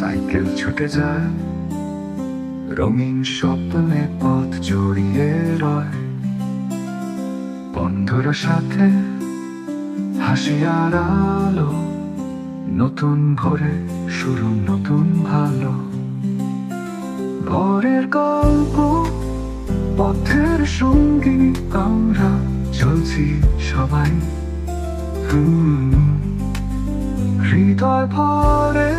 Cycle ছুটে যায়, রঙিন স্বপ্নে পথ জড়িয়ে রয়। বন্ধুর সাথে হাসি আর আলো, নতুন ভোরে শুরু নতুন ভালো। ভোরের গল্প, পথের সঙ্গী, আমরা চলছি সবাই। হৃদয় ভরে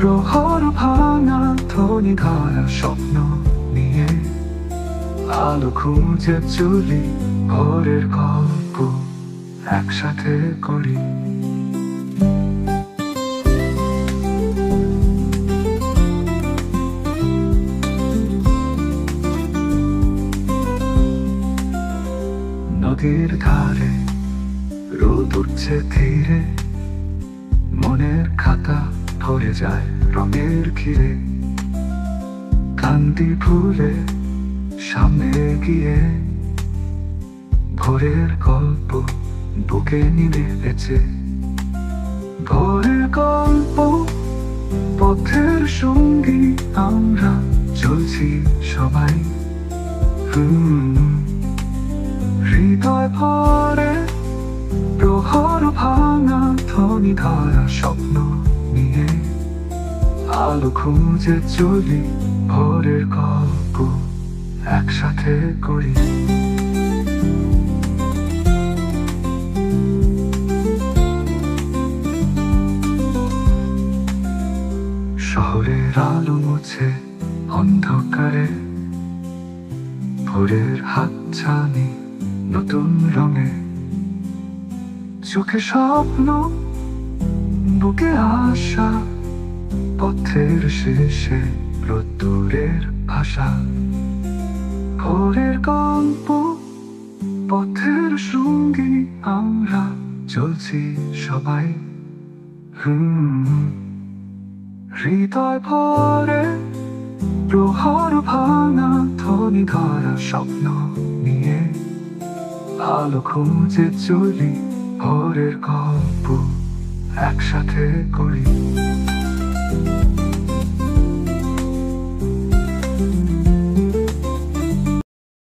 প্রহর ভাঙা ধ্বনি ধারা স্বপ্ন নিয়ে আলো খুঁজে চলি, ভোরের গল্প একসাথে করি। নদীর ধারে রোদ উঠছে ধীরে, মনের খাতা ভরে যায় রঙের ঘিরে। কান্দি ভুলে সামনে গিয়ে ভোরের গল্প বুকে নিয়ে বেঁচে। ভোরের গল্প, পথের সঙ্গী, আমরা চলছি সবাই। হৃদয় ভরে প্রহর ভাঙা ধ্বনি ধারা স্বপ্ন নিয়ে আলো খুঁজে চলি, ভোরের গল্প একসাথে করি। শহরের আলো মুছে অন্ধকারে, ভোরের হাতছানি নতুন রঙে। চোখে স্বপ্ন, বুকে আশা, পথের শেষে রোদ্দুরের ভাষা। ভোরের গল্প, পথের সঙ্গী, আমরা চলছি সবাই। হৃদয় ভরে প্রহর ভাঙা ধ্বনি ধারা স্বপ্ন নিয়ে আলো খুঁজে চলি, ভোরের গল্প একসাথে করি।